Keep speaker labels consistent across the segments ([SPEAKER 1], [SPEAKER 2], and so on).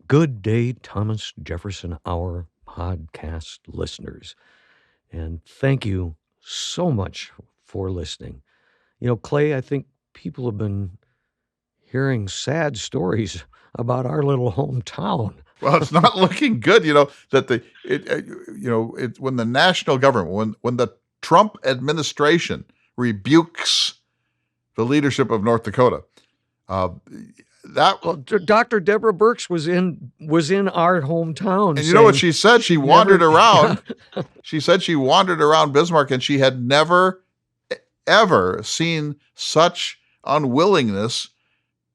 [SPEAKER 1] Good day, Thomas Jefferson Hour podcast listeners. And thank you so much for listening. Clay, I think people have been hearing sad stories about our little hometown.
[SPEAKER 2] Well, it's not looking good, that when the national government, when the Trump administration rebukes the leadership of North Dakota,
[SPEAKER 1] Dr. Deborah Birx was in our hometown.
[SPEAKER 2] And you know what she said? She wandered around.
[SPEAKER 1] Yeah.
[SPEAKER 2] She said she wandered around Bismarck and she had never, ever seen such unwillingness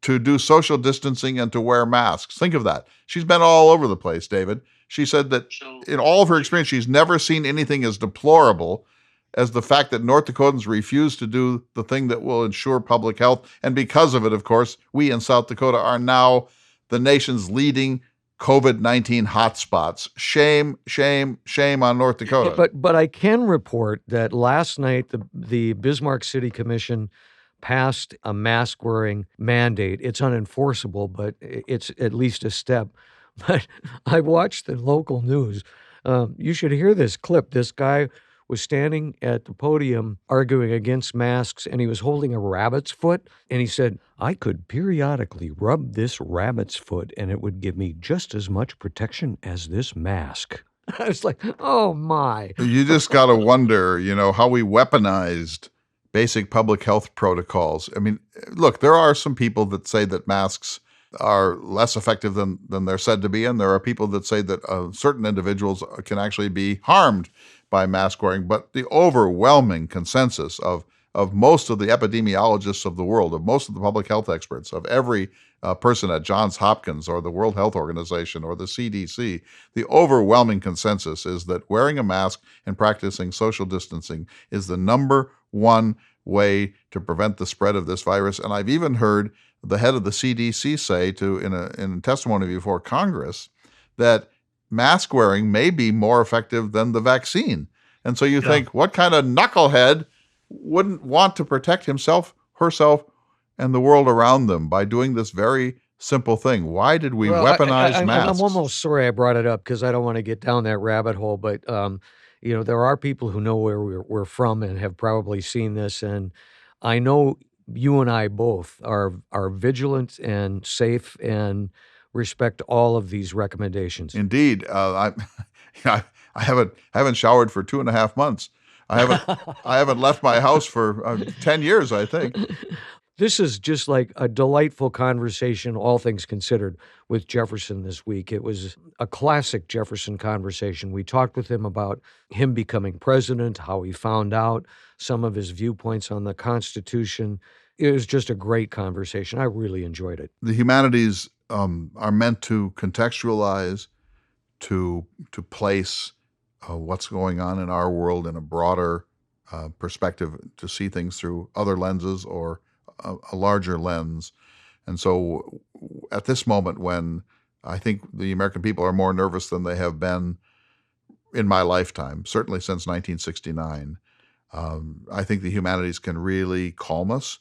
[SPEAKER 2] to do social distancing and to wear masks. Think of that. She's been all over the place, David. She said that in all of her experience, she's never seen anything as deplorable as the fact that North Dakotans refuse to do the thing that will ensure public health. And because of it, of course, we in South Dakota are now the nation's leading COVID-19 hotspots. Shame, shame, shame on North Dakota.
[SPEAKER 1] But I can report that last night the Bismarck City Commission passed a mask-wearing mandate. It's unenforceable, but it's at least a step. But I watched the local news. You should hear this clip. This guy was standing at the podium arguing against masks, and he was holding a rabbit's foot, and he said, I could periodically rub this rabbit's foot, and it would give me just as much protection as this mask. I was like, oh, my.
[SPEAKER 2] You just got to wonder, how we weaponized basic public health protocols. I mean, look, there are some people that say that masks are less effective than they're said to be, and there are people that say that certain individuals can actually be harmed by mask wearing. But the overwhelming consensus of most of the epidemiologists of the world, of most of the public health experts, of every person at Johns Hopkins or the World Health Organization or the CDC, the overwhelming consensus is that wearing a mask and practicing social distancing is the number one way to prevent the spread of this virus. And I've even heard the head of the CDC say in a testimony before Congress that mask wearing may be more effective than the vaccine. And so you think, what kind of knucklehead wouldn't want to protect himself, herself, and the world around them by doing this very simple thing? Why did we weaponize masks?
[SPEAKER 1] I'm almost sorry I brought it up because I don't want to get down that rabbit hole, but there are people who know where we're from and have probably seen this, and I know you and I both are vigilant and safe and respect all of these recommendations.
[SPEAKER 2] Indeed, I haven't showered for 2.5 months. I haven't left my house for 10 years, I think.
[SPEAKER 1] This is just like a delightful conversation, all things considered, with Jefferson this week. It was a classic Jefferson conversation. We talked with him about him becoming president, how he found out, some of his viewpoints on the Constitution. It was just a great conversation. I really enjoyed it.
[SPEAKER 2] The humanities are meant to contextualize, to place what's going on in our world in a broader perspective, to see things through other lenses or a larger lens. And so at this moment when I think the American people are more nervous than they have been in my lifetime, certainly since 1969, I think the humanities can really calm us.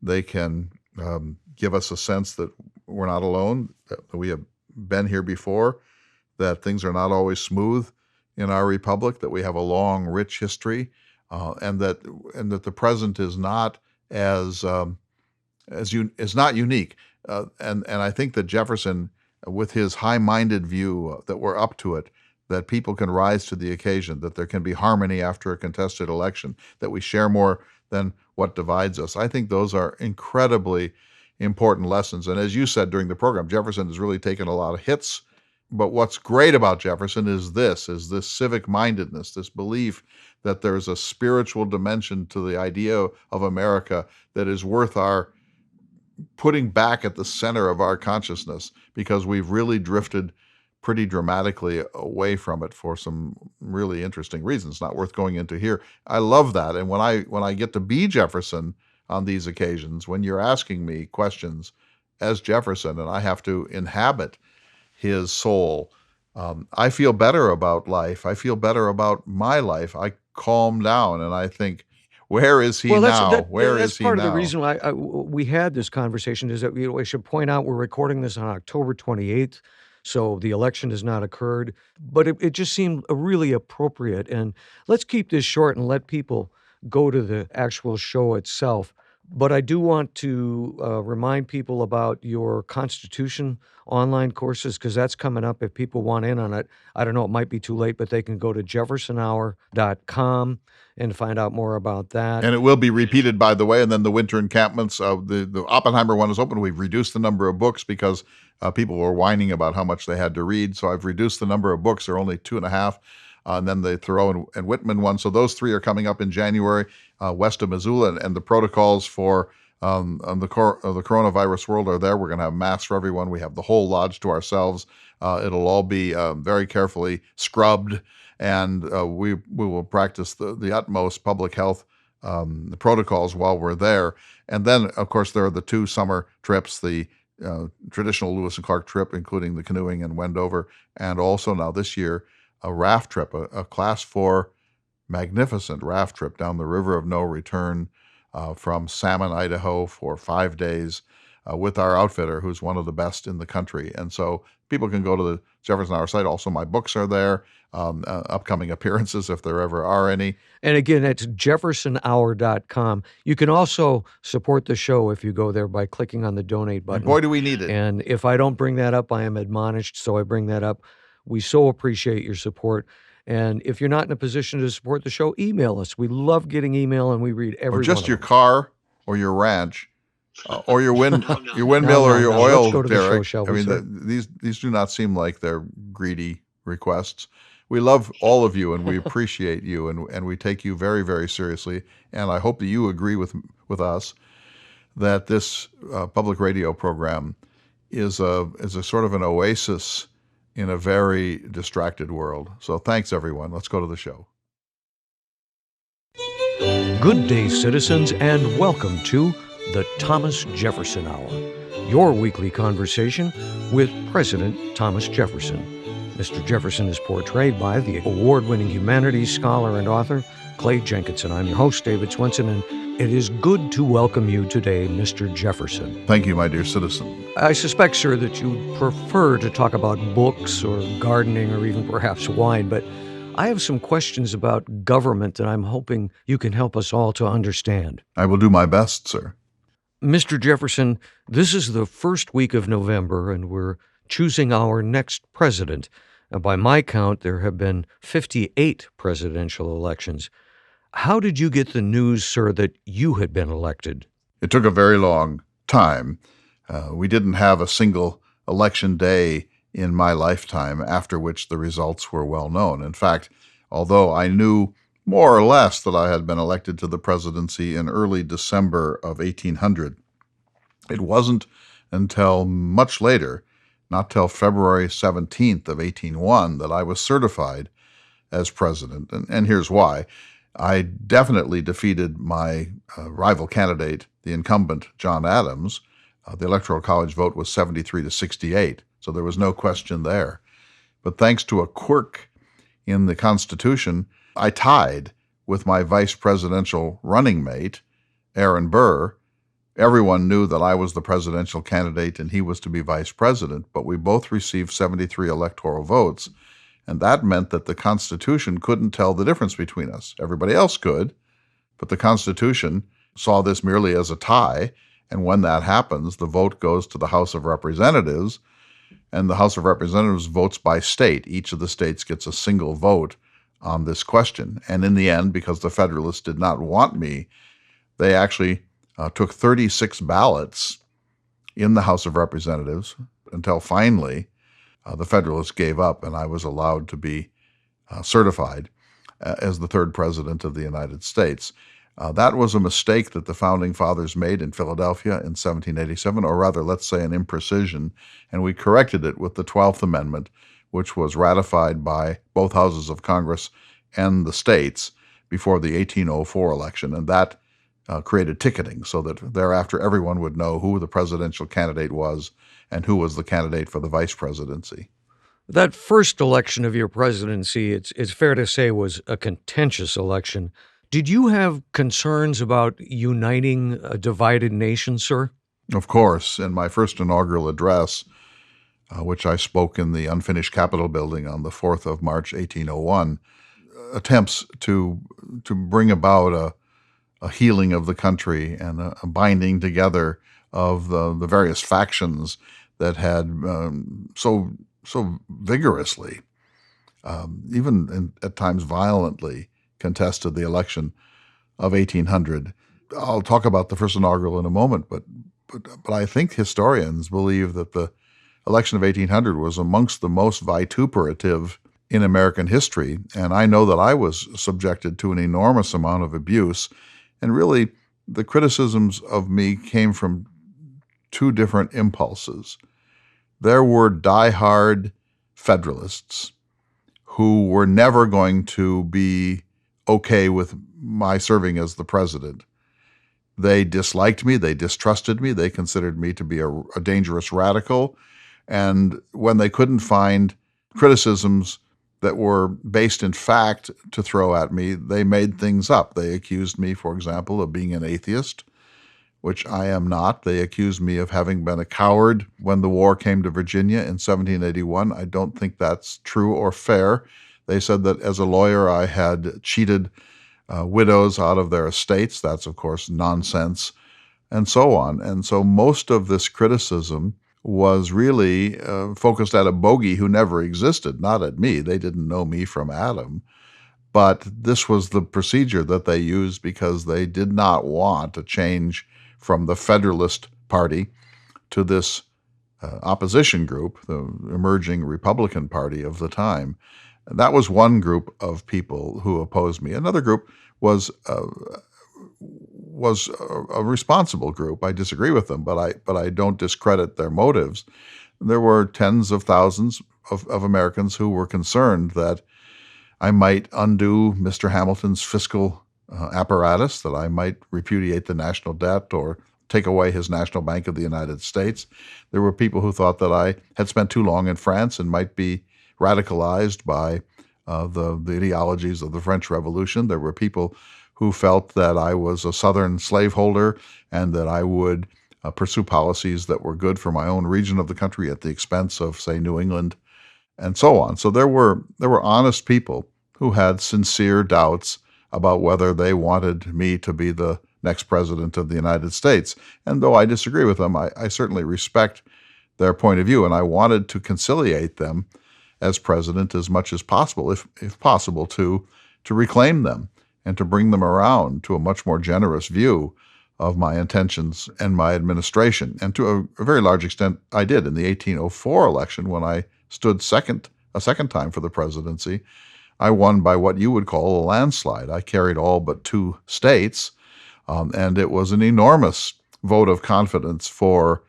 [SPEAKER 2] They can give us a sense that we're not alone, that we have been here before, that things are not always smooth in our republic, that we have a long, rich history, and that the present is not is not unique. And I think that Jefferson, with his high-minded view that we're up to it, that people can rise to the occasion, that there can be harmony after a contested election, that we share more than what divides us. I think those are incredibly important lessons. And as you said during the program, Jefferson has really taken a lot of hits. But what's great about Jefferson is this civic-mindedness, this belief that there's a spiritual dimension to the idea of America that is worth our putting back at the center of our consciousness, because we've really drifted pretty dramatically away from it for some really interesting reasons, not worth going into here. I love that. And when I get to be Jefferson on these occasions, when you're asking me questions as Jefferson and I have to inhabit his soul, I feel better about life. I feel better about my life. I calm down and I think, where is he now? Where is he now?
[SPEAKER 1] That's part of the reason we had this conversation is that I should point out we're recording this on October 28th. So the election has not occurred, but it just seemed really appropriate. And let's keep this short and let people go to the actual show itself. But I do want to remind people about your Constitution online courses, because that's coming up if people want in on it. I don't know, it might be too late, but they can go to jeffersonhour.com and find out more about that.
[SPEAKER 2] And it will be repeated, by the way, and then the winter encampments. The Oppenheimer one is open. We've reduced the number of books because people were whining about how much they had to read. So I've reduced the number of books. There are only 2.5. And then the Thoreau and Whitman one. So those 3 are coming up in January, west of Missoula. And the protocols for the coronavirus world are there. We're going to have masks for everyone. We have the whole lodge to ourselves. It'll all be very carefully scrubbed. And we will practice the utmost public health protocols while we're there. And then, of course, there are the 2 summer trips, the traditional Lewis and Clark trip, including the canoeing in Wendover, and also now this year, a raft trip, a Class 4 magnificent raft trip down the River of No Return from Salmon, Idaho for 5 days with our outfitter, who's one of the best in the country. And so people can go to the Jefferson Hour site. Also, my books are there, upcoming appearances if there ever are any.
[SPEAKER 1] And again, it's jeffersonhour.com. You can also support the show if you go there by clicking on the donate button.
[SPEAKER 2] And boy, do we need it.
[SPEAKER 1] And if I don't bring that up, I am admonished, so I bring that up. We so appreciate your support. And if you're not in a position to support the show, email us. We love getting email, and we read every one.
[SPEAKER 2] Or just
[SPEAKER 1] of
[SPEAKER 2] your
[SPEAKER 1] them.
[SPEAKER 2] Car or your ranch. Or your windmill or your oil
[SPEAKER 1] Let's go to the
[SPEAKER 2] derrick.
[SPEAKER 1] show, shall we, sir?
[SPEAKER 2] These do not seem like they're greedy requests. We love all of you, and we appreciate you, and we take you very, very seriously. And I hope that you agree with us that this public radio program is a sort of an oasis in a very distracted world. So thanks, everyone. Let's go to the show.
[SPEAKER 1] Good day, citizens, and welcome to the Thomas Jefferson Hour, your weekly conversation with President Thomas Jefferson. Mr. Jefferson is portrayed by the award-winning humanities scholar and author, Clay Jenkinson. I'm your host, David Swenson, and it is good to welcome you today, Mr. Jefferson.
[SPEAKER 2] Thank you, my dear citizen.
[SPEAKER 1] I suspect, sir, that you prefer to talk about books or gardening or even perhaps wine, but I have some questions about government that I'm hoping you can help us all to understand.
[SPEAKER 2] I will do my best, sir.
[SPEAKER 1] Mr. Jefferson, this is the first week of November, and we're choosing our next president. By my count, there have been 58 presidential elections. How did you get the news, sir, that you had been elected?
[SPEAKER 2] It took a very long time. We didn't have a single election day in my lifetime after which the results were well known. In fact, although I knew more or less that I had been elected to the presidency in early December of 1800, it wasn't until much later, not till February 17th of 1801, that I was certified as president. And here's why. I definitely defeated my rival candidate, the incumbent John Adams. The Electoral College vote was 73 to 68, so there was no question there. But thanks to a quirk in the Constitution, I tied with my vice presidential running mate, Aaron Burr. Everyone knew that I was the presidential candidate and he was to be vice president, but we both received 73 electoral votes. And that meant that the Constitution couldn't tell the difference between us. Everybody else could, but the Constitution saw this merely as a tie. And when that happens, the vote goes to the House of Representatives, and the House of Representatives votes by state. Each of the states gets a single vote on this question. And in the end, because the Federalists did not want me, they actually took 36 ballots in the House of Representatives until finally the Federalists gave up, and I was allowed to be certified as the third president of the United States. That was a mistake that the Founding Fathers made in Philadelphia in 1787, or rather, let's say, an imprecision, and we corrected it with the 12th Amendment, which was ratified by both houses of Congress and the states before the 1804 election, and that created ticketing so that thereafter everyone would know who the presidential candidate was and who was the candidate for the vice presidency.
[SPEAKER 1] That first election of your presidency, it's fair to say, was a contentious election. Did you have concerns about uniting a divided nation, sir?
[SPEAKER 2] Of course. In my first inaugural address, which I spoke in the unfinished Capitol building on the 4th of March, 1801, attempts to bring about a healing of the country and a binding together of the various factions that had so vigorously, even at times violently, contested the election of 1800. I'll talk about the first inaugural in a moment, but I think historians believe that the election of 1800 was amongst the most vituperative in American history, and I know that I was subjected to an enormous amount of abuse, and really the criticisms of me came from two different impulses. There were diehard Federalists who were never going to be okay with my serving as the president. They disliked me, they distrusted me, they considered me to be a dangerous radical, and when they couldn't find criticisms that were based in fact to throw at me, they made things up. They accused me, for example, of being an atheist, which I am not. They accused me of having been a coward when the war came to Virginia in 1781. I don't think that's true or fair. They said that as a lawyer I had cheated widows out of their estates. That's, of course, nonsense, and so on. And so most of this criticism was really focused at a bogey who never existed, not at me. They didn't know me from Adam. But this was the procedure that they used because they did not want to change from the Federalist Party to this opposition group, the emerging Republican Party of the time. And that was one group of people who opposed me. Another group was a responsible group. I disagree with them, but I don't discredit their motives. There were tens of thousands of Americans who were concerned that I might undo Mr. Hamilton's fiscal apparatus, that I might repudiate the national debt or take away his National Bank of the United States. There were people who thought that I had spent too long in France and might be radicalized by the ideologies of the French Revolution. There were people who felt that I was a Southern slaveholder and that I would pursue policies that were good for my own region of the country at the expense of, say, New England, and so on. So there were honest people who had sincere doubts about whether they wanted me to be the next president of the United States. And though I disagree with them, I certainly respect their point of view, and I wanted to conciliate them as president as much as possible, if possible, to reclaim them and to bring them around to a much more generous view of my intentions and my administration. And to a very large extent, I did. In the 1804 election, when I stood a second time for the presidency, I won by what you would call a landslide. I carried all but 2 states, and it was an enormous vote of confidence for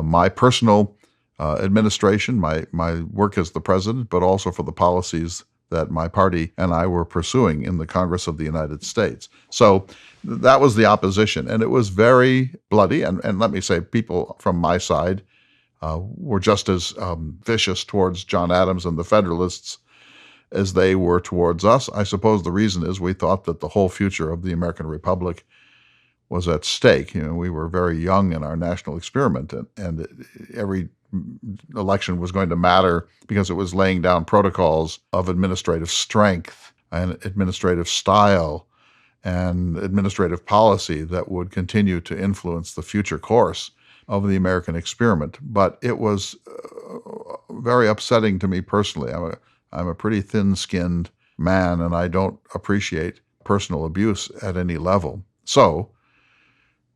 [SPEAKER 2] my personal administration, my work as the president, but also for the policies that my party and I were pursuing in the Congress of the United States. So that was the opposition, and it was very bloody. And let me say, people from my side were just as vicious towards John Adams and the Federalists as they were towards us. I suppose the reason is we thought that the whole future of the American Republic was at stake. We were very young in our national experiment, and every election was going to matter because it was laying down protocols of administrative strength and administrative style and administrative policy that would continue to influence the future course of the American experiment. But it was very upsetting to me personally. I'm a pretty thin-skinned man, and I don't appreciate personal abuse at any level. So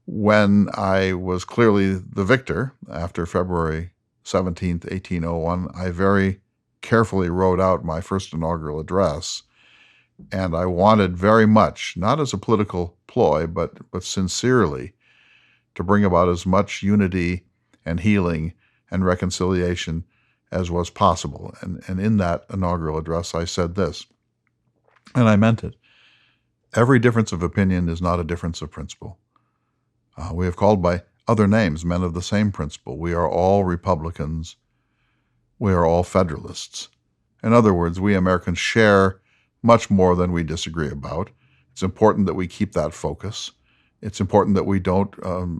[SPEAKER 2] when I was clearly the victor after February 17th, 1801, I very carefully wrote out my first inaugural address, and I wanted very much, not as a political ploy, but sincerely, to bring about as much unity and healing and reconciliation as was possible. And in that inaugural address, I said this, and I meant it. Every difference of opinion is not a difference of principle. We have called by other names men of the same principle. We are all Republicans. We are all Federalists. In other words, we Americans share much more than we disagree about. It's important that we keep that focus. It's important that we don't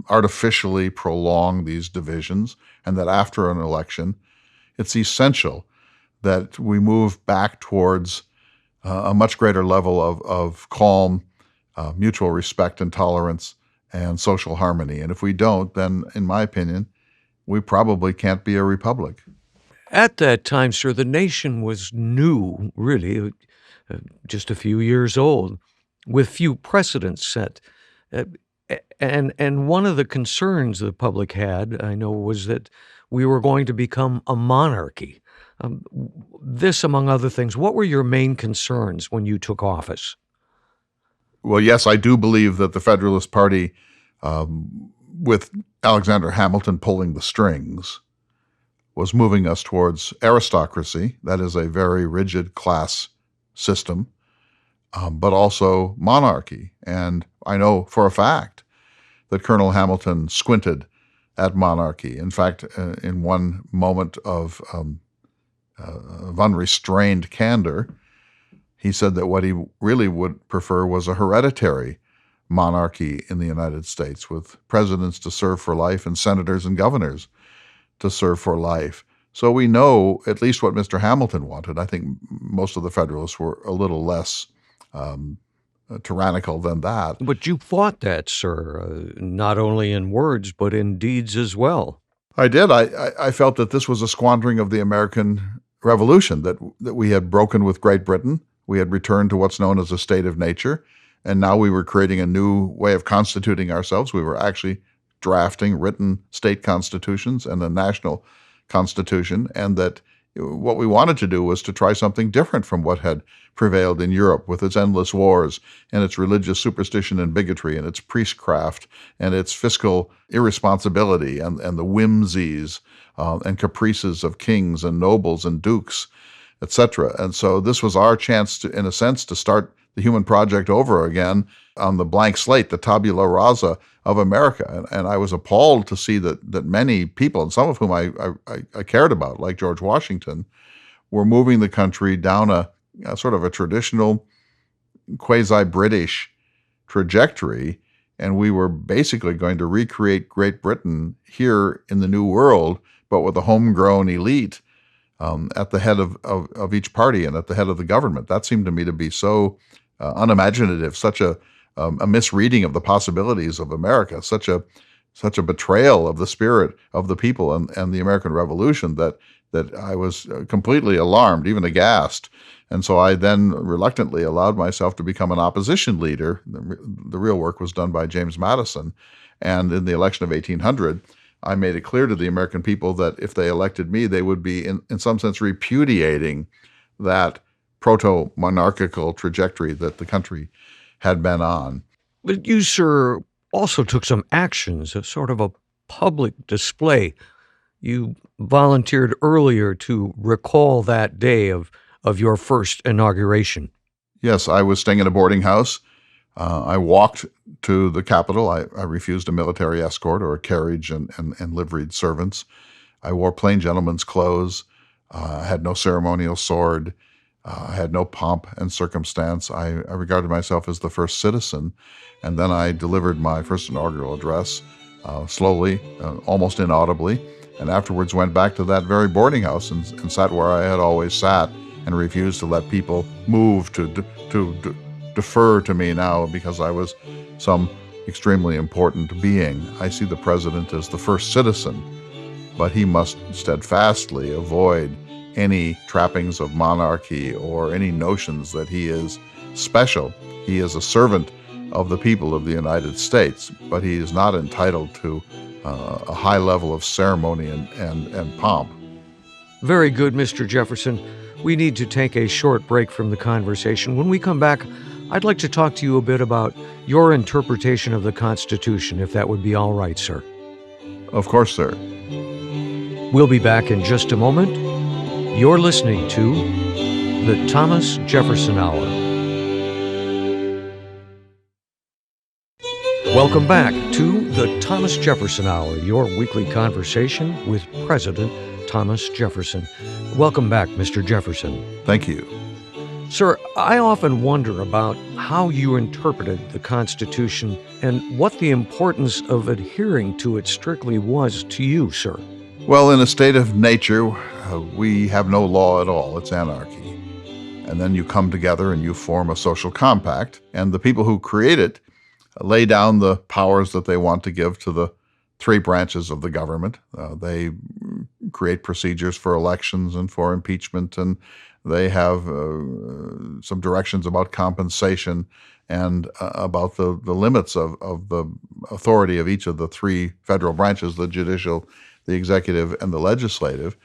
[SPEAKER 2] artificially prolong these divisions, and that after an election, it's essential that we move back towards a much greater level of calm, mutual respect and tolerance and social harmony. And if we don't, then, in my opinion, we probably can't be a republic.
[SPEAKER 1] At that time, sir, the nation was new, really, just a few years old, with few precedents set. Uh, and one of the concerns the public had, I know, was that we were going to become a monarchy. This, among other things, what were your main concerns when you took office?
[SPEAKER 2] Well, yes, I do believe that the Federalist Party, with Alexander Hamilton pulling the strings, was moving us towards aristocracy. That is a very rigid class system, but also monarchy. And I know for a fact that Colonel Hamilton squinted at monarchy. In fact, in one moment of unrestrained candor, he said that what he really would prefer was a hereditary monarchy in the United States, with presidents to serve for life and senators and governors to serve for life. So we know at least what Mr. Hamilton wanted. I think most of the Federalists were a little less tyrannical than that.
[SPEAKER 1] But you fought that, sir, not only in words, but in deeds as well.
[SPEAKER 2] I did. I felt that this was a squandering of the American Revolution, that we had broken with Great Britain. We had returned to what's known as a state of nature, and now we were creating a new way of constituting ourselves. We were actually drafting written state constitutions and a national constitution, and that what we wanted to do was to try something different from what had prevailed in Europe with its endless wars and its religious superstition and bigotry and its priestcraft and its fiscal irresponsibility and the whimsies and caprices of kings and nobles and dukes, etc. And so this was our chance to, in a sense, to start the human project over again on the blank slate, the tabula rasa of America. And I was appalled to see that many people, and some of whom I cared about, like George Washington, were moving the country down a sort of a traditional quasi-British trajectory. And we were basically going to recreate Great Britain here in the New World, but with a homegrown elite at the head of each party and at the head of the government. That seemed to me to be so unimaginative, such a misreading of the possibilities of America, such a betrayal of the spirit of the people and the American Revolution that I was completely alarmed, even aghast. And so I then reluctantly allowed myself to become an opposition leader. The real work was done by James Madison. And in the election of 1800, I made it clear to the American people that if they elected me, they would be, in some sense, repudiating that proto-monarchical trajectory that the country had been on.
[SPEAKER 1] But you, sir, also took some actions, a sort of a public display. You volunteered earlier to recall that day of your first inauguration.
[SPEAKER 2] Yes, I was staying in a boarding house. I walked to the Capitol. I refused a military escort or a carriage and liveried servants. I wore plain gentleman's clothes. I had no ceremonial sword. I had no pomp and circumstance. I regarded myself as the first citizen. And then I delivered my first inaugural address slowly, almost inaudibly, and afterwards went back to that very boarding house and sat where I had always sat and refused to let people move to defer to me now because I was some extremely important being. I see the president as the first citizen, but he must steadfastly avoid any trappings of monarchy or any notions that he is special. He is a servant of the people of the United States, but he is not entitled to a high level of ceremony and pomp.
[SPEAKER 1] Very good, Mr. Jefferson. We need to take a short break from the conversation. When we come back, I'd like to talk to you a bit about your interpretation of the Constitution, if that would be all right, sir.
[SPEAKER 2] Of course, sir.
[SPEAKER 1] We'll be back in just a moment. You're listening to the Thomas Jefferson Hour. Welcome back to the Thomas Jefferson Hour, your weekly conversation with President Thomas Jefferson. Welcome back, Mr. Jefferson.
[SPEAKER 2] Thank you.
[SPEAKER 1] Sir, I often wonder about how you interpreted the Constitution and what the importance of adhering to it strictly was to you, sir.
[SPEAKER 2] Well, in a state of nature, we have no law at all. It's anarchy. And then you come together and you form a social compact, and the people who create it lay down the powers that they want to give to the three branches of the government. They create procedures for elections and for impeachment, and they have some directions about compensation and about the limits of the authority of each of the three federal branches, the judicial, the executive, and the legislative.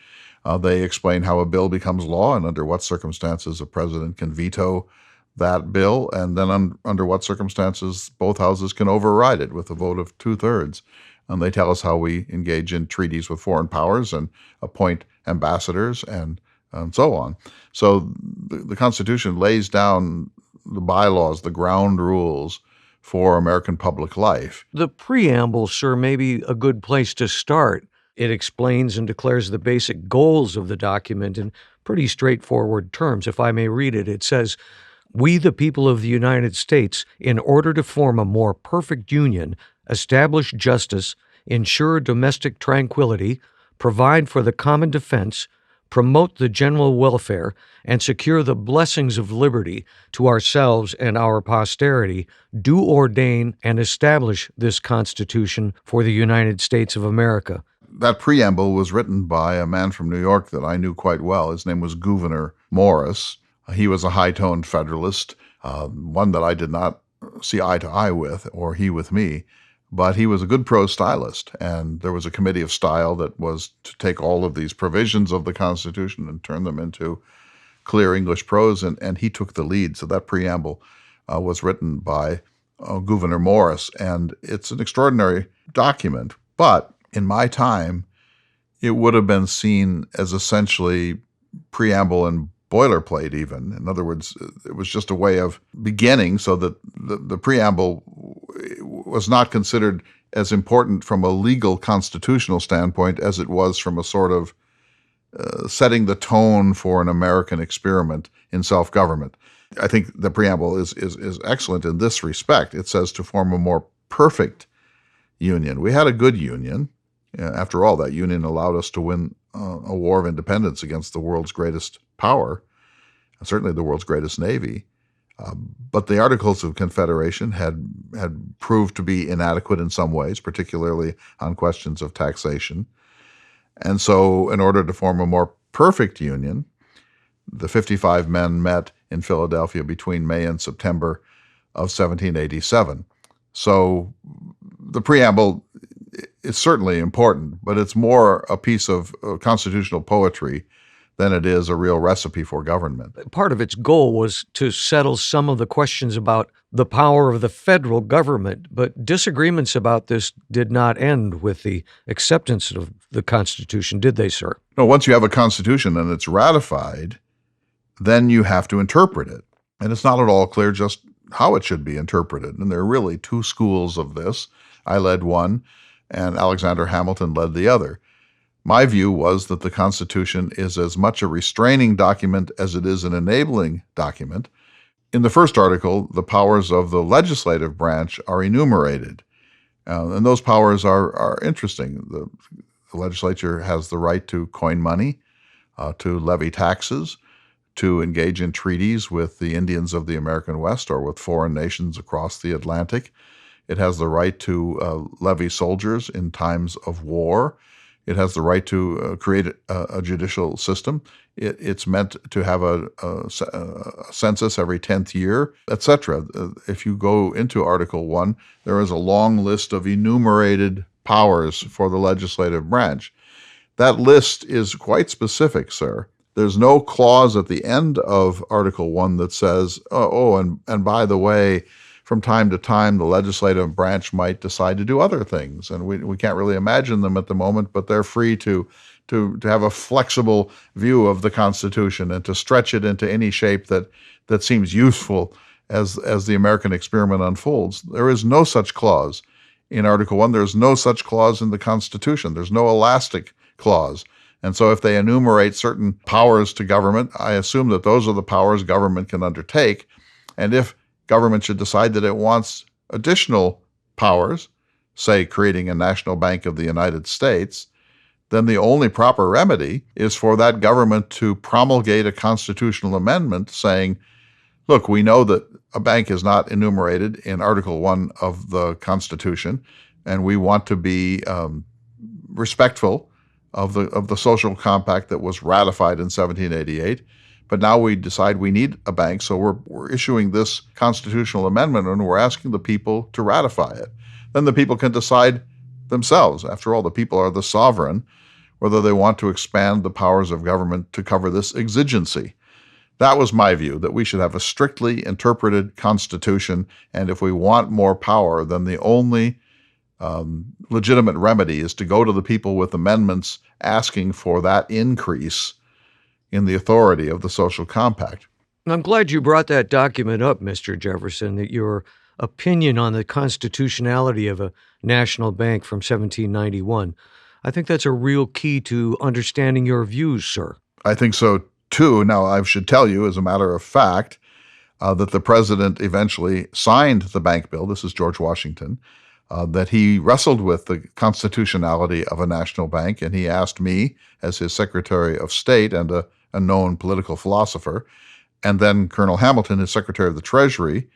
[SPEAKER 2] They explain how a bill becomes law and under what circumstances a president can veto that bill, and then under what circumstances both houses can override it with a vote of 2/3. And they tell us how we engage in treaties with foreign powers and appoint ambassadors and so on. So the Constitution lays down the bylaws, the ground rules for American public life.
[SPEAKER 1] The preamble, sir, may be a good place to start. It explains and declares the basic goals of the document in pretty straightforward terms. If I may read it, it says, "We, the people of the United States, in order to form a more perfect union, establish justice, ensure domestic tranquility, provide for the common defense, promote the general welfare, and secure the blessings of liberty to ourselves and our posterity, do ordain and establish this Constitution for the United States of America."
[SPEAKER 2] That preamble was written by a man from New York that I knew quite well. His name was Gouverneur Morris. He was a high-toned Federalist, one that I did not see eye to eye with, or he with me. But he was a good prose stylist, and there was a committee of style that was to take all of these provisions of the Constitution and turn them into clear English prose, and he took the lead. So that preamble was written by Gouverneur Morris, and it's an extraordinary document. But in my time, it would have been seen as essentially preamble and boilerplate even. In other words, it was just a way of beginning so that the preamble was not considered as important from a legal constitutional standpoint as it was from a sort of setting the tone for an American experiment in self-government. I think the preamble is excellent in this respect. It says to form a more perfect union. We had a good union. After all, that union allowed us to win a war of independence against the world's greatest power, and certainly the world's greatest navy. But the Articles of Confederation had proved to be inadequate in some ways, particularly on questions of taxation. And so in order to form a more perfect union, the 55 men met in Philadelphia between May and September of 1787. So the preamble is certainly important, but it's more a piece of constitutional poetry than it is a real recipe for government.
[SPEAKER 1] Part of its goal was to settle some of the questions about the power of the federal government, but disagreements about this did not end with the acceptance of the Constitution, did they, sir?
[SPEAKER 2] No, once you have a constitution and it's ratified, then you have to interpret it. And it's not at all clear just how it should be interpreted. And there are really two schools of this. I led one, and Alexander Hamilton led the other. My view was that the Constitution is as much a restraining document as it is an enabling document. In the first article, the powers of the legislative branch are enumerated. And those powers are interesting. The legislature has the right to coin money, to levy taxes, to engage in treaties with the Indians of the American West or with foreign nations across the Atlantic. It has the right to levy soldiers in times of war. It has the right to create a judicial system. It's meant to have a census every 10th year, etc. If you go into Article 1, there is a long list of enumerated powers for the legislative branch. That list is quite specific, sir. There's no clause at the end of Article 1 that says, and by the way, from time to time, the legislative branch might decide to do other things, and we can't really imagine them at the moment, but they're free to have a flexible view of the Constitution and to stretch it into any shape that seems useful as the American experiment unfolds. There is no such clause in Article 1. There's no such clause in the Constitution. There's no elastic clause. And so if they enumerate certain powers to government, I assume that those are the powers government can undertake. And if government should decide that it wants additional powers, say creating a national bank of the United States, then the only proper remedy is for that government to promulgate a constitutional amendment saying, look, we know that a bank is not enumerated in Article 1 of the Constitution, and we want to be respectful of the social compact that was ratified in 1788. But now we decide we need a bank, so we're issuing this constitutional amendment, and we're asking the people to ratify it. Then the people can decide themselves. After all, the people are the sovereign, whether they want to expand the powers of government to cover this exigency. That was my view, that we should have a strictly interpreted constitution, and if we want more power, then the only legitimate remedy is to go to the people with amendments asking for that increase in the authority of the social compact.
[SPEAKER 1] I'm glad you brought that document up, Mr. Jefferson, that your opinion on the constitutionality of a national bank from 1791. I think that's a real key to understanding your views, sir.
[SPEAKER 2] I think so, too. Now, I should tell you, as a matter of fact, that the president eventually signed the bank bill. This is George Washington. That he wrestled with the constitutionality of a national bank, and he asked me, as his Secretary of State and a known political philosopher, and then Colonel Hamilton, his Secretary of the Treasury,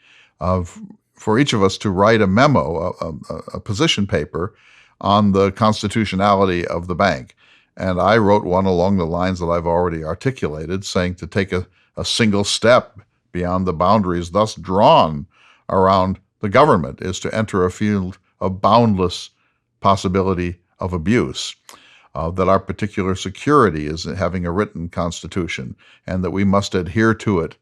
[SPEAKER 2] for each of us to write a memo, a position paper on the constitutionality of the bank. And I wrote one along the lines that I've already articulated, saying to take a single step beyond the boundaries thus drawn around the government is to enter a field of boundless possibility of abuse, that our particular security is having a written constitution, and that we must adhere to it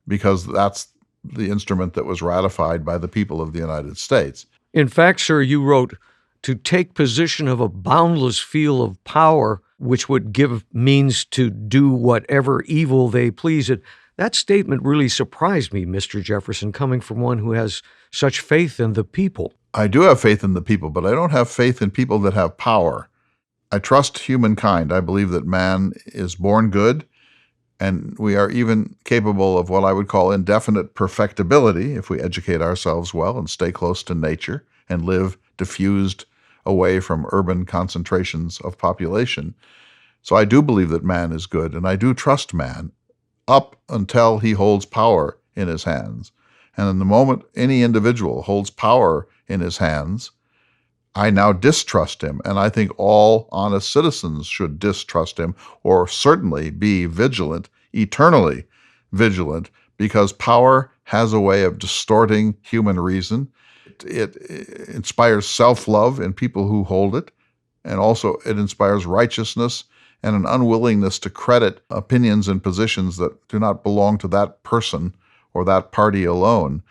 [SPEAKER 2] because that's the instrument that was ratified by the people of the United States.
[SPEAKER 1] In fact, sir, you wrote, to take position of a boundless field of power, which would give means to do whatever evil they please. That statement really surprised me, Mr. Jefferson, coming from one who has such faith in the people.
[SPEAKER 2] I do have faith in the people, but I don't have faith in people that have power. I trust humankind. I believe that man is born good, and we are even capable of what I would call indefinite perfectibility if we educate ourselves well and stay close to nature and live diffused away from urban concentrations of population. So I do believe that man is good, and I do trust man up until he holds power in his hands. And in the moment any individual holds power in his hands, I now distrust him, and I think all honest citizens should distrust him, or certainly be vigilant, eternally vigilant, because power has a way of distorting human reason. It inspires self-love in people who hold it, and also it inspires righteousness and an unwillingness to credit opinions and positions that do not belong to that person or that party alone.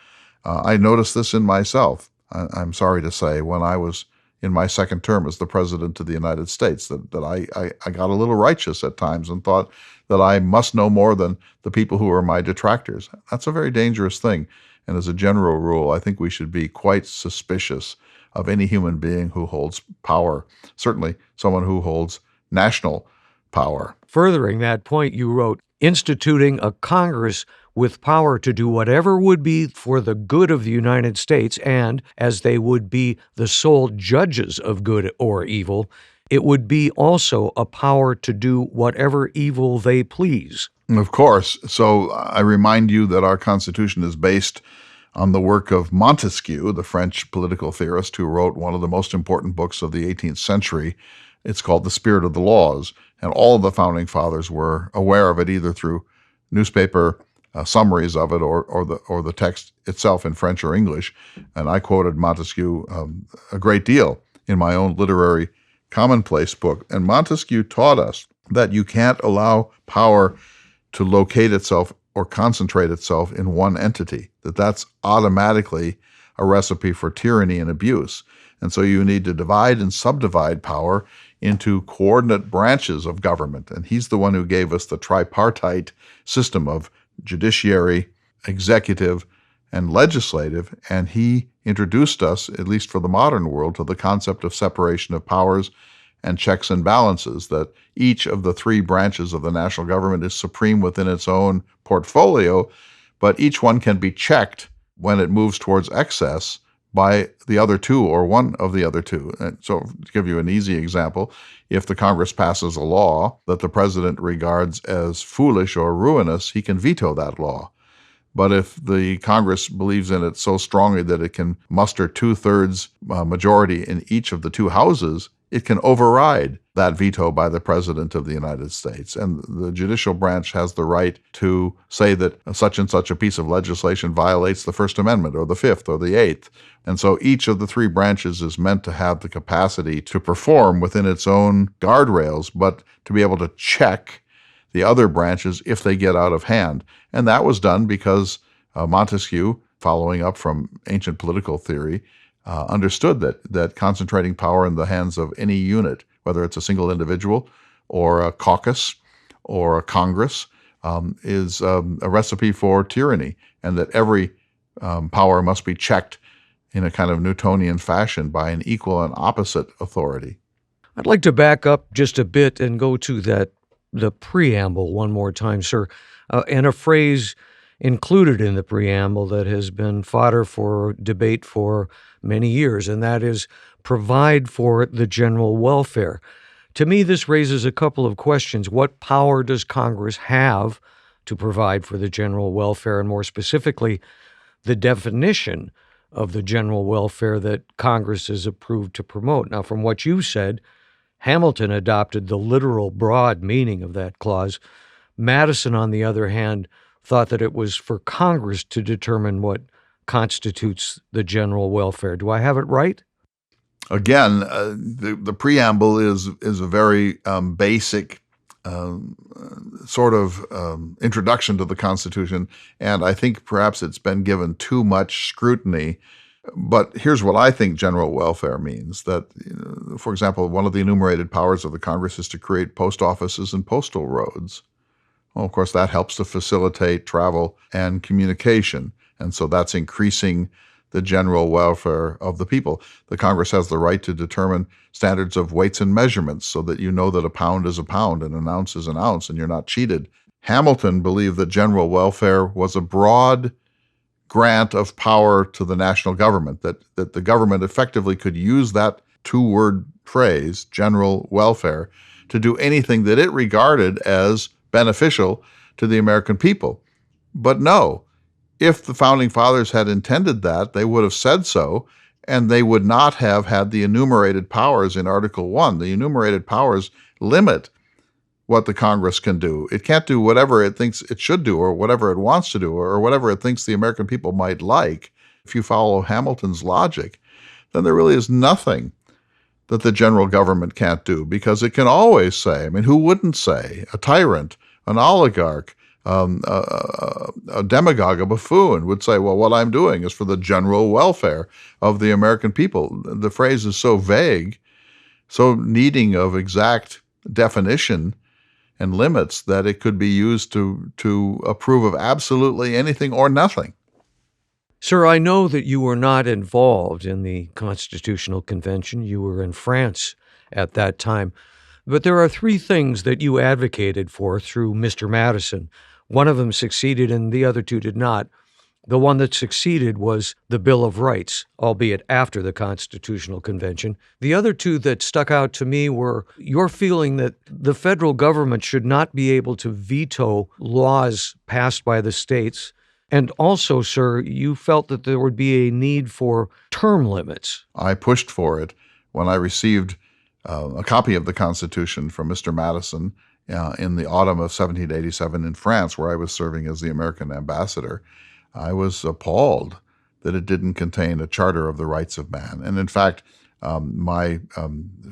[SPEAKER 2] I noticed this in myself, I'm sorry to say, when I was in my second term as the President of the United States, that I got a little righteous at times and thought that I must know more than the people who are my detractors. That's a very dangerous thing. And as a general rule, I think we should be quite suspicious of any human being who holds power, certainly someone who holds national power.
[SPEAKER 1] Furthering that point, you wrote, instituting a Congress with power to do whatever would be for the good of the United States, and as they would be the sole judges of good or evil, it would be also a power to do whatever evil they please.
[SPEAKER 2] Of course. So I remind you that our Constitution is based on the work of Montesquieu, the French political theorist who wrote one of the most important books of the 18th century. It's called The Spirit of the Laws, and all of the founding fathers were aware of it either through newspaper summaries of it or the text itself in French or English. And I quoted Montesquieu a great deal in my own literary commonplace book. And Montesquieu taught us that you can't allow power to locate itself or concentrate itself in one entity, that's automatically a recipe for tyranny and abuse. And so you need to divide and subdivide power into coordinate branches of government. And he's the one who gave us the tripartite system of judiciary, executive, and legislative. And he introduced us, at least for the modern world, to the concept of separation of powers and checks and balances, that each of the three branches of the national government is supreme within its own portfolio, but each one can be checked when it moves towards excess by the other two or one of the other two. And so to give you an easy example, if the Congress passes a law that the president regards as foolish or ruinous, he can veto that law. But if the Congress believes in it so strongly that it can muster two-thirds majority in each of the two houses, it can override that veto by the President of the United States. And the judicial branch has the right to say that such and such a piece of legislation violates the First Amendment or the Fifth or the Eighth. And so each of the three branches is meant to have the capacity to perform within its own guardrails, but to be able to check the other branches if they get out of hand. And that was done because Montesquieu, following up from ancient political theory, understood that concentrating power in the hands of any unit, whether it's a single individual or a caucus or a Congress, is a recipe for tyranny, and that every power must be checked in a kind of Newtonian fashion by an equal and opposite authority.
[SPEAKER 1] I'd like to back up just a bit and go to the preamble one more time, sir, and a phrase included in the preamble that has been fodder for debate for many years, and that is provide for the general welfare. To me, this raises a couple of questions. What power does Congress have to provide for the general welfare, and more specifically, the definition of the general welfare that Congress is approved to promote? Now, from what you said, Hamilton adopted the literal broad meaning of that clause. Madison, on the other hand, thought that it was for Congress to determine what constitutes the general welfare. Do I have it right?
[SPEAKER 2] Again, the preamble is a very basic sort of introduction to the Constitution, and I think perhaps it's been given too much scrutiny. But here's what I think general welfare means, that, for example, one of the enumerated powers of the Congress is to create post offices and postal roads. Well, of course, that helps to facilitate travel and communication, and so that's increasing the general welfare of the people. The Congress has the right to determine standards of weights and measurements so that you know that a pound is a pound and an ounce is an ounce and you're not cheated. Hamilton believed that general welfare was a broad grant of power to the national government, that the government effectively could use that two-word phrase, general welfare, to do anything that it regarded as beneficial to the American people. But no, if the Founding Fathers had intended that, they would have said so, and they would not have had the enumerated powers in Article 1. The enumerated powers limit what the Congress can do. It can't do whatever it thinks it should do or whatever it wants to do or whatever it thinks the American people might like. If you follow Hamilton's logic, then there really is nothing that the general government can't do, because it can always say, I mean, who wouldn't say? A tyrant, an oligarch, a demagogue, a buffoon would say, well, what I'm doing is for the general welfare of the American people. The phrase is so vague, so needing of exact definition and limits, that it could be used to approve of absolutely anything or nothing.
[SPEAKER 1] Sir, I know that you were not involved in the Constitutional Convention. You were in France at that time. But there are three things that you advocated for through Mr. Madison. One of them succeeded and the other two did not. The one that succeeded was the Bill of Rights, albeit after the Constitutional Convention. The other two that stuck out to me were your feeling that the federal government should not be able to veto laws passed by the states. And also, sir, you felt that there would be a need for term limits.
[SPEAKER 2] I pushed for it when I received a copy of the Constitution from Mr. Madison in the autumn of 1787 in France, where I was serving as the American ambassador. I was appalled that it didn't contain a charter of the rights of man. And in fact, my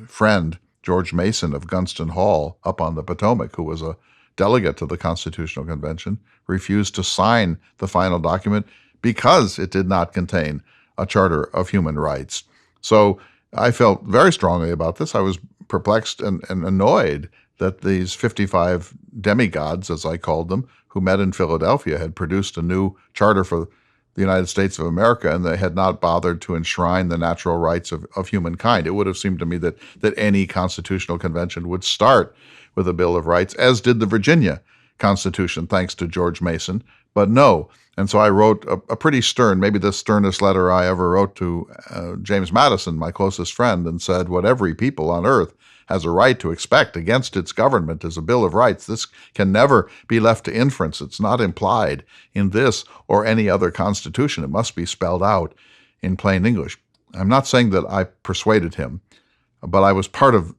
[SPEAKER 2] friend, George Mason of Gunston Hall up on the Potomac, who was a delegate to the Constitutional Convention, refused to sign the final document because it did not contain a charter of human rights. So I felt very strongly about this. I was perplexed and annoyed that these 55 demigods, as I called them, who met in Philadelphia, had produced a new charter for the United States of America, and they had not bothered to enshrine the natural rights of humankind. It would have seemed to me that any constitutional convention would start with a Bill of Rights, as did the Virginia Constitution, thanks to George Mason. But no. And so I wrote a pretty stern, maybe the sternest letter I ever wrote to James Madison, my closest friend, and said, what every people on earth has a right to expect against its government is a Bill of Rights. This can never be left to inference. It's not implied in this or any other constitution. It must be spelled out in plain English. I'm not saying that I persuaded him, but I was part of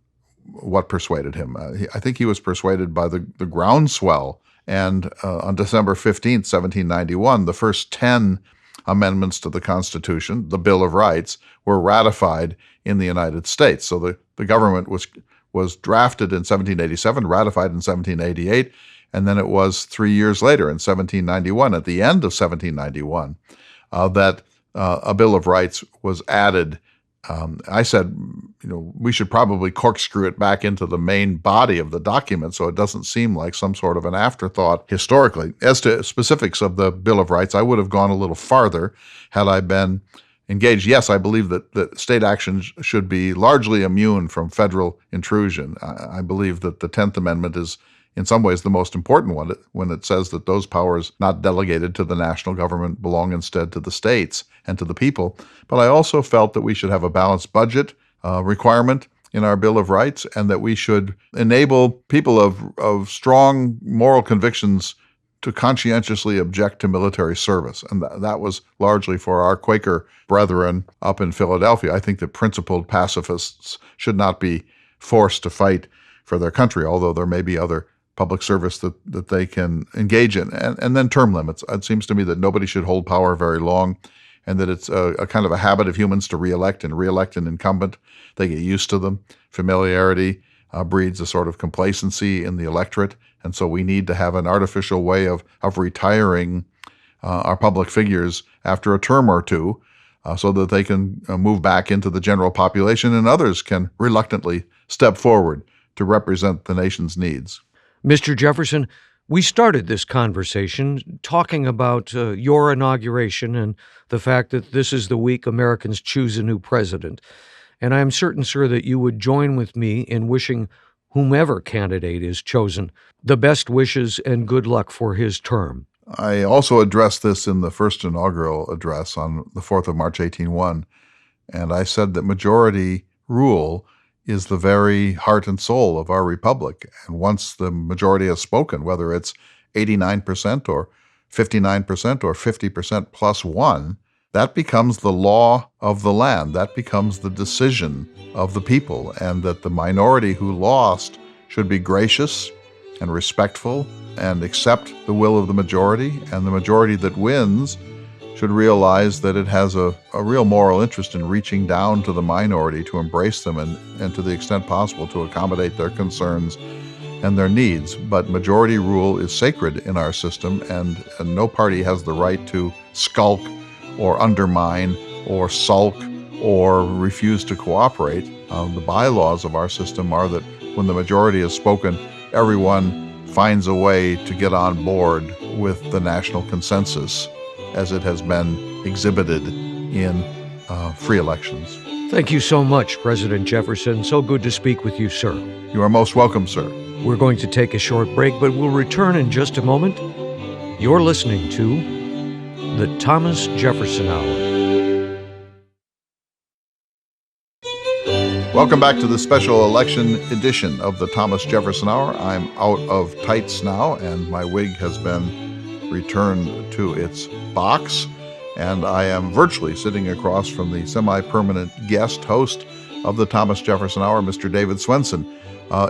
[SPEAKER 2] what persuaded him. I think he was persuaded by the groundswell. And on December 15th, 1791, the first 10 amendments to the Constitution, the Bill of Rights, were ratified in the United States. So the government was drafted in 1787, ratified in 1788, and then it was 3 years later in 1791, at the end of 1791, that a Bill of Rights was added. I said, we should probably corkscrew it back into the main body of the document so it doesn't seem like some sort of an afterthought historically. As to specifics of the Bill of Rights, I would have gone a little farther had I been engaged. Yes, I believe that state actions should be largely immune from federal intrusion. I believe that the 10th Amendment is in some ways the most important one, when it says that those powers not delegated to the national government belong instead to the states and to the people. But I also felt that we should have a balanced budget requirement in our Bill of Rights, and that we should enable people of strong moral convictions to conscientiously object to military service. And that was largely for our Quaker brethren up in Philadelphia. I think that principled pacifists should not be forced to fight for their country, although there may be other public service that they can engage in. And then term limits. It seems to me that nobody should hold power very long, and that it's a kind of a habit of humans to reelect an incumbent. They get used to them. Familiarity breeds a sort of complacency in the electorate, and so we need to have an artificial way of retiring our public figures after a term or two, so that they can move back into the general population, and others can reluctantly step forward to represent the nation's needs.
[SPEAKER 1] Mr. Jefferson, we started this conversation talking about your inauguration and the fact that this is the week Americans choose a new president. And I'm certain, sir, that you would join with me in wishing whomever candidate is chosen the best wishes and good luck for his term.
[SPEAKER 2] I also addressed this in the first inaugural address on the 4th of March, 1801, and I said that majority rule is the very heart and soul of our republic. And once the majority has spoken, whether it's 89% or 59% or 50% plus one, that becomes the law of the land. That becomes the decision of the people, and that the minority who lost should be gracious and respectful and accept the will of the majority, and the majority that wins should realize that it has a real moral interest in reaching down to the minority to embrace them and to the extent possible to accommodate their concerns and their needs. But majority rule is sacred in our system, and no party has the right to skulk or undermine or sulk or refuse to cooperate. The bylaws of our system are that when the majority has spoken, everyone finds a way to get on board with the national consensus as it has been exhibited in free elections.
[SPEAKER 1] Thank you so much, President Jefferson. So good to speak with you, sir.
[SPEAKER 2] You are most welcome, sir.
[SPEAKER 1] We're going to take a short break, but we'll return in just a moment. You're listening to the Thomas Jefferson Hour.
[SPEAKER 2] Welcome back to the special election edition of the Thomas Jefferson Hour. I'm out of tights now, and my wig has been returned to its box, and I am virtually sitting across from the semi-permanent guest host of the Thomas Jefferson Hour, Mr. David Swenson.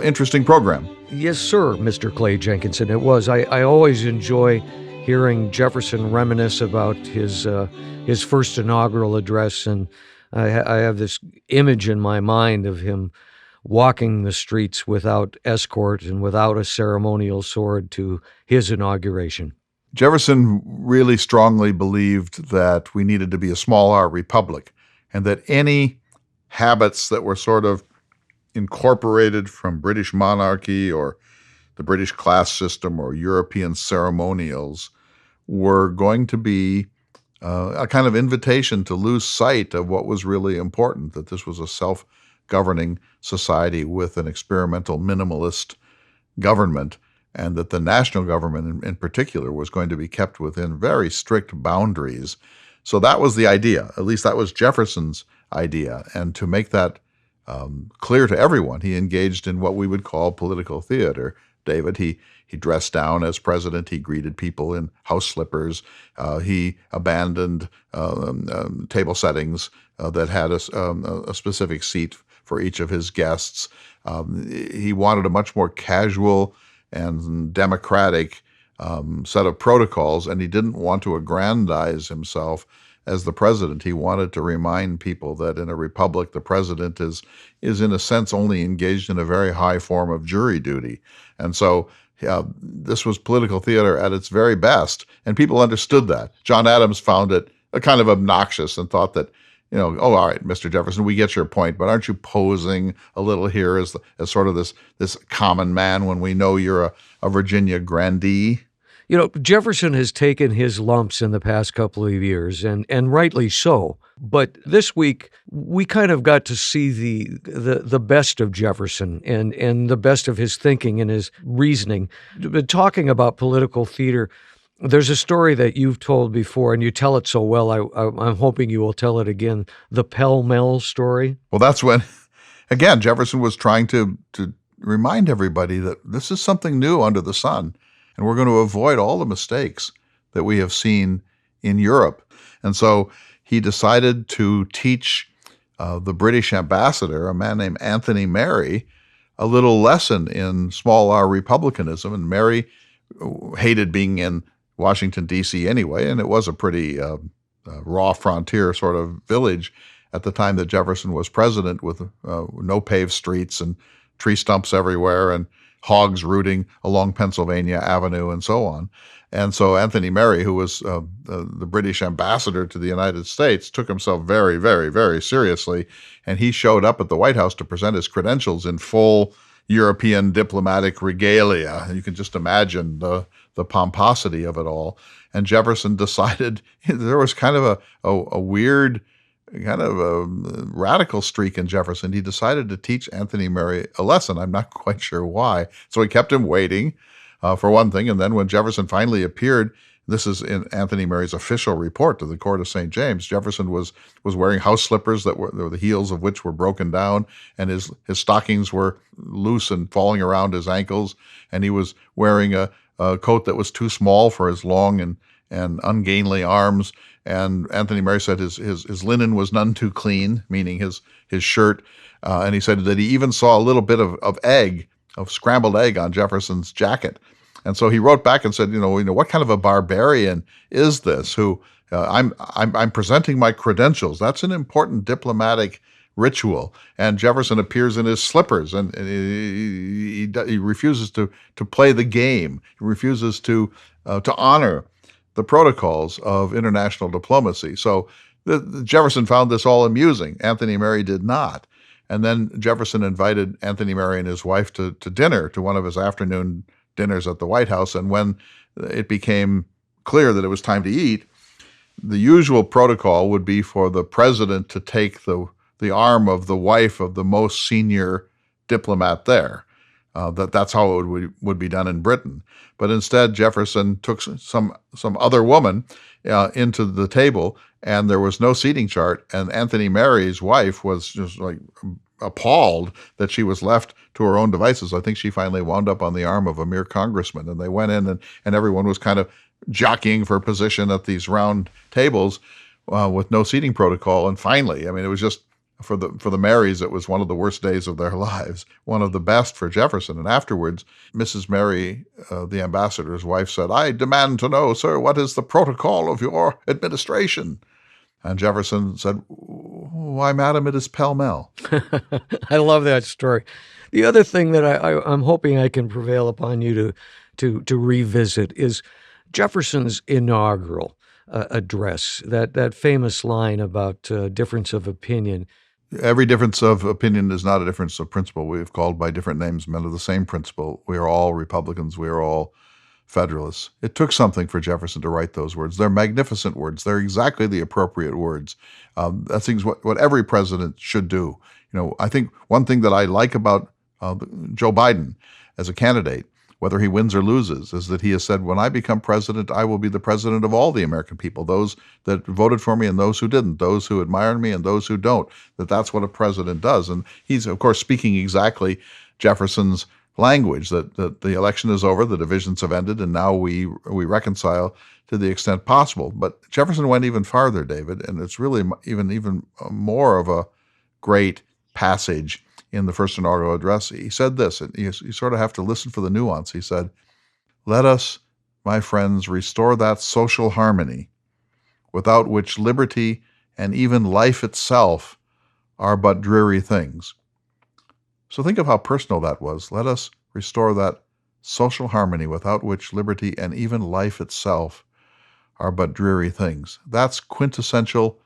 [SPEAKER 2] Interesting program.
[SPEAKER 1] Yes, sir, Mr. Clay Jenkinson. It was. I always enjoy hearing Jefferson reminisce about his first inaugural address, and I have this image in my mind of him walking the streets without escort and without a ceremonial sword to his inauguration.
[SPEAKER 2] Jefferson really strongly believed that we needed to be a small R republic, and that any habits that were sort of incorporated from British monarchy or the British class system or European ceremonials were going to be a kind of invitation to lose sight of what was really important, that this was a self-governing society with an experimental minimalist government, and that the national government in particular was going to be kept within very strict boundaries. So that was the idea. At least that was Jefferson's idea. And to make that clear to everyone, he engaged in what we would call political theater. David, he dressed down as president. He greeted people in house slippers. He abandoned table settings that had a specific seat for each of his guests. He wanted a much more casual and democratic set of protocols, and he didn't want to aggrandize himself as the president. He wanted to remind people that in a republic, the president is in a sense only engaged in a very high form of jury duty. And so this was political theater at its very best, and people understood that. John Adams found it a kind of obnoxious and thought that, oh, all right, Mr. Jefferson, we get your point, but aren't you posing a little here as sort of this common man when we know you're a Virginia grandee?
[SPEAKER 1] Jefferson has taken his lumps in the past couple of years, and rightly so. But this week, we kind of got to see the best of Jefferson and the best of his thinking and his reasoning. But talking about political theater, there's a story that you've told before, and you tell it so well, I'm hoping you will tell it again, the Pell Mill story.
[SPEAKER 2] Well, that's when, again, Jefferson was trying to remind everybody that this is something new under the sun, and we're going to avoid all the mistakes that we have seen in Europe. And so he decided to teach the British ambassador, a man named Anthony Merry, a little lesson in small r republicanism. And Merry hated being in Washington, D.C. anyway, and it was a pretty raw frontier sort of village at the time that Jefferson was president, with no paved streets and tree stumps everywhere and hogs rooting along Pennsylvania Avenue and so on. And so Anthony Merry, who was the British ambassador to the United States, took himself very, very, very seriously. And he showed up at the White House to present his credentials in full European diplomatic regalia. You can just imagine the pomposity of it all. And Jefferson decided there was kind of a weird, kind of a radical streak in Jefferson. He decided to teach Anthony Merry a lesson. I'm not quite sure why. So he kept him waiting, for one thing. And then when Jefferson finally appeared, this is in Anthony Merry's official report to the court of St. James, Jefferson was wearing house slippers that were the heels of which were broken down, and his stockings were loose and falling around his ankles. And he was wearing a coat that was too small for his long and ungainly arms. And Anthony Merry said his linen was none too clean, meaning his shirt. And he said that he even saw a little bit of scrambled egg on Jefferson's jacket. And so he wrote back and said, what kind of a barbarian is this? Who I'm presenting my credentials. That's an important diplomatic ritual. And Jefferson appears in his slippers, and he refuses to play the game. He refuses to honor the protocols of international diplomacy. So Jefferson found this all amusing. Anthony Merry did not. And then Jefferson invited Anthony Merry and his wife to dinner, to one of his afternoon dinners at the White House. And when it became clear that it was time to eat, the usual protocol would be for the president to take the arm of the wife of the most senior diplomat there. That's how it would be done in Britain. But instead, Jefferson took some other woman into the table, and there was no seating chart. And Anthony Merry's wife was just like appalled that she was left to her own devices. I think she finally wound up on the arm of a mere congressman. And they went in, and everyone was kind of jockeying for position at these round tables with no seating protocol. And finally, it was just, for the Marys, it was one of the worst days of their lives, one of the best for Jefferson. And afterwards, Mrs. Merry, the ambassador's wife, said, "I demand to know, sir, what is the protocol of your administration?" And Jefferson said, "Why, madam, it is Pell Mill."
[SPEAKER 1] I love that story. The other thing that I'm hoping I can prevail upon you to revisit is Jefferson's inaugural address, that famous line about difference of opinion.
[SPEAKER 2] Every difference of opinion is not a difference of principle. We have called by different names men of the same principle. We are all Republicans. We are all Federalists. It took something for Jefferson to write those words. They're magnificent words. They're exactly the appropriate words. That's what every president should do. I think one thing that I like about Joe Biden as a candidate whether he wins or loses, is that he has said, when I become president, I will be the president of all the American people, those that voted for me and those who didn't, those who admire me and those who don't, that's what a president does. And he's, of course, speaking exactly Jefferson's language, that the election is over, the divisions have ended, and now we reconcile to the extent possible. But Jefferson went even farther, David, and it's really even more of a great passage in the first inaugural address. He said this, and you sort of have to listen for the nuance. He said, "Let us, my friends, restore that social harmony without which liberty and even life itself are but dreary things." So think of how personal that was. Let us restore that social harmony without which liberty and even life itself are but dreary things. That's quintessential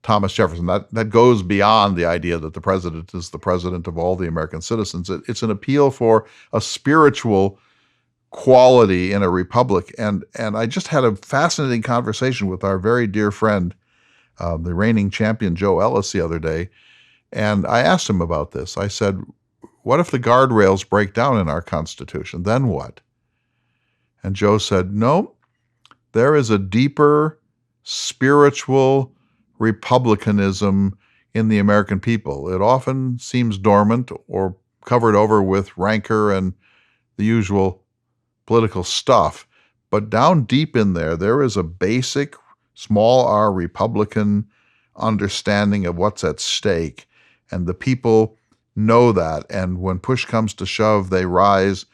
[SPEAKER 2] Thomas Jefferson. That goes beyond the idea that the president is the president of all the American citizens. It's an appeal for a spiritual quality in a republic. And I just had a fascinating conversation with our very dear friend, the reigning champion Joe Ellis, the other day. And I asked him about this. I said, what if the guardrails break down in our Constitution? Then what? And Joe said, no, there is a deeper spiritual republicanism in the American people. It often seems dormant or covered over with rancor and the usual political stuff. But down deep in there is a basic, small r Republican understanding of what's at stake. And the people know that. And when push comes to shove, they rise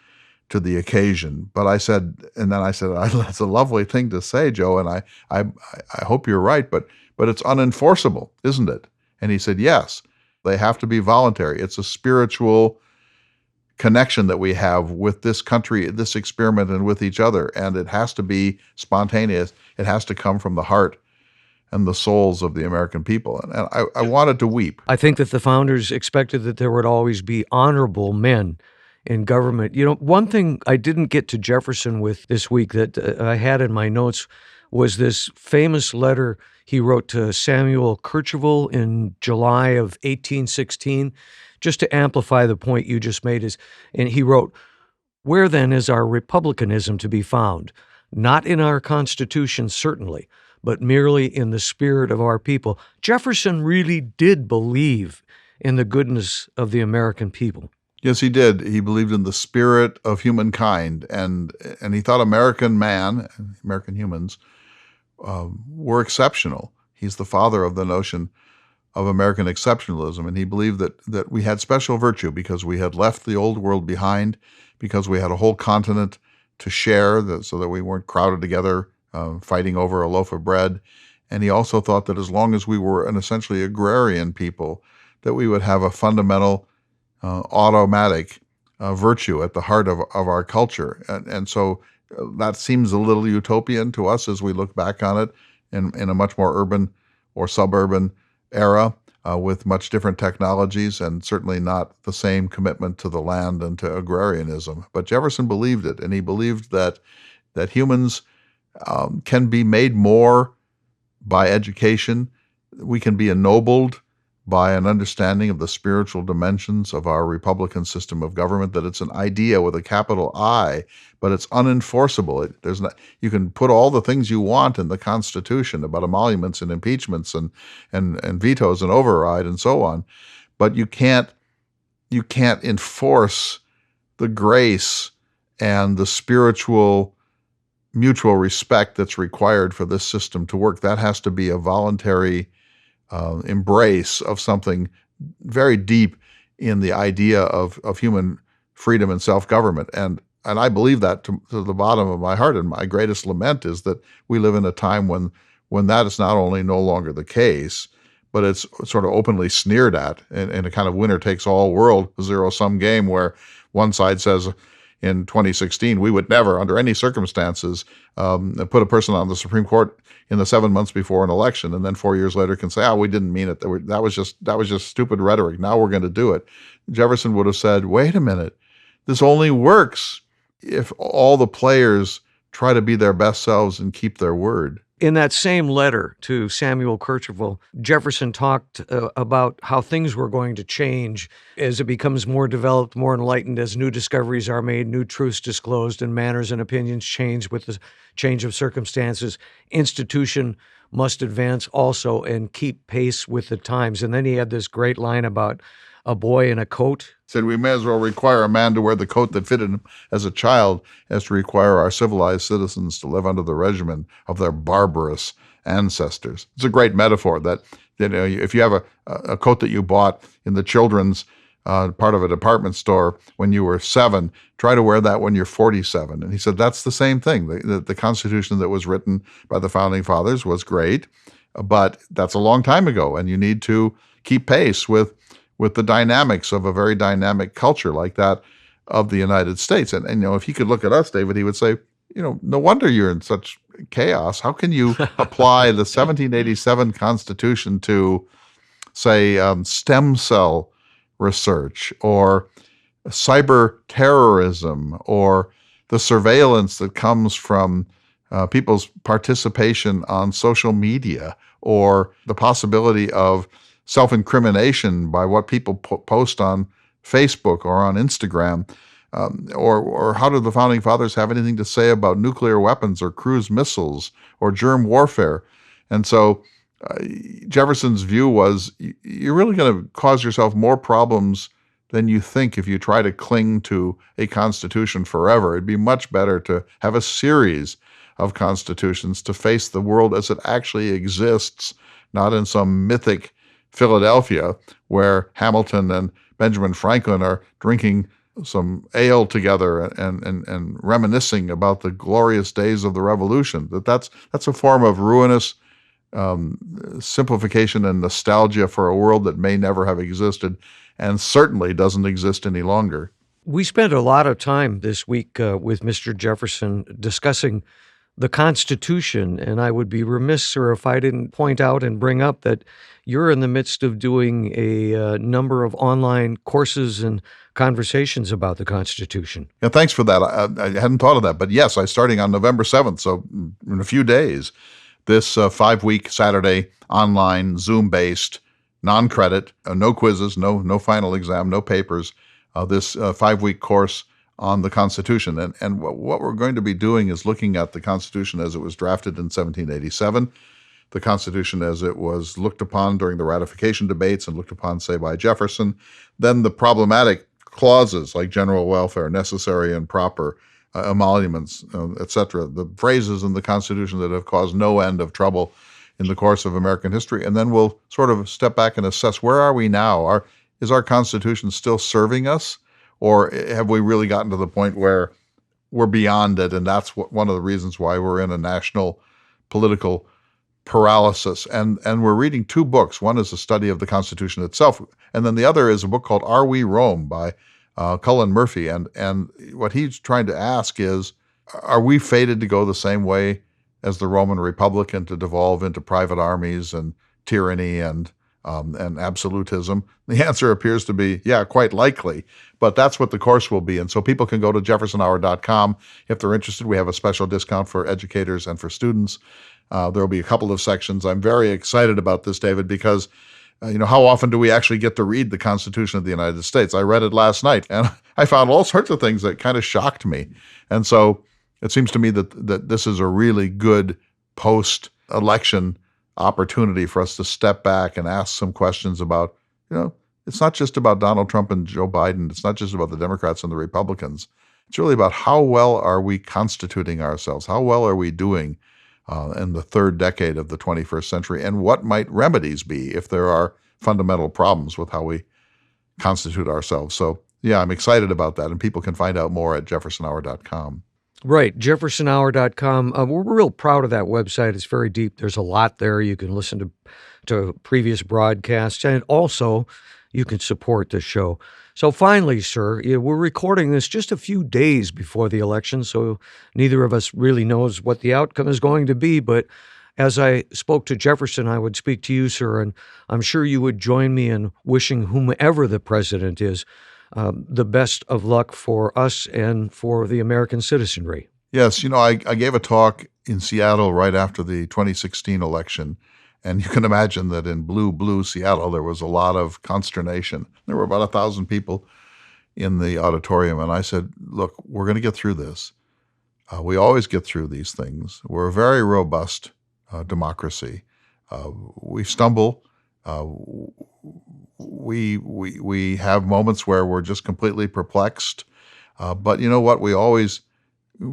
[SPEAKER 2] to the occasion. But I said, that's a lovely thing to say, Joe, and I hope you're right, but it's unenforceable, isn't it? And he said, yes, they have to be voluntary. It's a spiritual connection that we have with this country, this experiment, and with each other. And it has to be spontaneous. It has to come from the heart and the souls of the American people. And I wanted to weep.
[SPEAKER 1] I think that the founders expected that there would always be honorable men in government. You know, one thing I didn't get to Jefferson with this week that I had in my notes was this famous letter he wrote to Samuel Kercheval in July of 1816, just to amplify the point you just made. And he wrote, "Where then is our republicanism to be found? Not in our Constitution, certainly, but merely in the spirit of our people." Jefferson really did believe in the goodness of the American people.
[SPEAKER 2] Yes, he did. He believed in the spirit of humankind, and he thought American humans, were exceptional. He's the father of the notion of American exceptionalism, and he believed that we had special virtue because we had left the old world behind, because we had a whole continent to share, so that we weren't crowded together fighting over a loaf of bread. And he also thought that as long as we were an essentially agrarian people, that we would have a fundamental automatic virtue at the heart of our culture. And so that seems a little utopian to us as we look back on it in a much more urban or suburban era with much different technologies and certainly not the same commitment to the land and to agrarianism. But Jefferson believed it, and he believed that humans can be made more by education. We can be ennobled by an understanding of the spiritual dimensions of our Republican system of government, that it's an idea with a capital I, but it's unenforceable. You can put all the things you want in the Constitution about emoluments and impeachments and vetoes and override and so on, but you can't enforce the grace and the spiritual mutual respect that's required for this system to work. That has to be a voluntary embrace of something very deep in the idea of human freedom and self-government. And I believe that to the bottom of my heart. And my greatest lament is that we live in a time when that is not only no longer the case, but it's sort of openly sneered at in a kind of winner-takes-all world, zero-sum game, where one side says in 2016, we would never, under any circumstances, put a person on the Supreme Court in the 7 months before an election, and then 4 years later can say, we didn't mean it. That was just stupid rhetoric. Now we're going to do it. Jefferson would have said, wait a minute, this only works if all the players try to be their best selves and keep their word.
[SPEAKER 1] In that same letter to Samuel Kercheval, Jefferson talked about how things were going to change as it becomes more developed, more enlightened, as new discoveries are made, new truths disclosed, and manners and opinions change with the change of circumstances. Institution must advance also and keep pace with the times. And then he had this great line about a boy in a coat.
[SPEAKER 2] Said we may as well require a man to wear the coat that fitted him as a child as to require our civilized citizens to live under the regimen of their barbarous ancestors. It's a great metaphor that, if you have a coat that you bought in the children's part of a department store when you were 7, try to wear that when you're 47. And he said that's the same thing. The Constitution that was written by the Founding Fathers was great, but that's a long time ago, and you need to keep pace with the dynamics of a very dynamic culture like that of the United States. And if he could look at us, David, he would say, no wonder you're in such chaos. How can you apply the 1787 Constitution to, say, stem cell research or cyber terrorism or the surveillance that comes from people's participation on social media or the possibility of self-incrimination by what people post on Facebook or on Instagram, or how do the Founding Fathers have anything to say about nuclear weapons or cruise missiles or germ warfare? And so Jefferson's view was you're really going to cause yourself more problems than you think if you try to cling to a constitution forever. It'd be much better to have a series of constitutions to face the world as it actually exists, not in some mythic Philadelphia, where Hamilton and Benjamin Franklin are drinking some ale together and reminiscing about the glorious days of the Revolution. That's a form of ruinous simplification and nostalgia for a world that may never have existed and certainly doesn't exist any longer.
[SPEAKER 1] We spent a lot of time this week with Mr. Jefferson discussing the Constitution, and I would be remiss, sir, if I didn't point out and bring up that you're in the midst of doing a number of online courses and conversations about the Constitution.
[SPEAKER 2] Yeah, thanks for that. I hadn't thought of that, but yes, I'm starting on November 7th, so in a few days, this 5-week Saturday online Zoom-based, non-credit, no quizzes, no final exam, no papers, this 5-week course on the Constitution. And what we're going to be doing is looking at the Constitution as it was drafted in 1787, the Constitution as it was looked upon during the ratification debates and looked upon, say, by Jefferson, then the problematic clauses like general welfare, necessary and proper, emoluments, etc., the phrases in the Constitution that have caused no end of trouble in the course of American history. And then we'll sort of step back and assess, where are we now? Is our Constitution still serving us? Or have we really gotten to the point where we're beyond it? And that's one of the reasons why we're in a national political paralysis. And we're reading 2 books. One is a study of the Constitution itself, and then the other is a book called Are We Rome by Cullen Murphy. And what he's trying to ask is, are we fated to go the same way as the Roman Republic and to devolve into private armies and tyranny and absolutism? The answer appears to be, yeah, quite likely. But that's what the course will be. And so people can go to jeffersonhour.com if they're interested. We have a special discount for educators and for students. There will be a couple of sections. I'm very excited about this, David, because how often do we actually get to read the Constitution of the United States? I read it last night, and I found all sorts of things that kind of shocked me. And so it seems to me that this is a really good post-election opportunity for us to step back and ask some questions about, it's not just about Donald Trump and Joe Biden. It's not just about the Democrats and the Republicans. It's really about how well are we constituting ourselves? How well are we doing in the 3rd decade of the 21st century? And what might remedies be if there are fundamental problems with how we constitute ourselves? So, yeah, I'm excited about that. And people can find out more at jeffersonhour.com.
[SPEAKER 1] Right, jeffersonhour.com. We're real proud of that website. It's very deep. There's a lot there. You can listen to previous broadcasts, and also you can support the show. So finally, sir, we're recording this just a few days before the election, so neither of us really knows what the outcome is going to be. But as I spoke to Jefferson, I would speak to you, sir, and I'm sure you would join me in wishing whomever the president is the best of luck for us and for the American citizenry.
[SPEAKER 2] Yes, I gave a talk in Seattle right after the 2016 election, and you can imagine that in blue Seattle, there was a lot of consternation. There were about 1,000 people in the auditorium, and I said, look, we're going to get through this. We always get through these things. We're a very robust democracy. We stumble. We have moments where we're just completely perplexed. But you know what? We always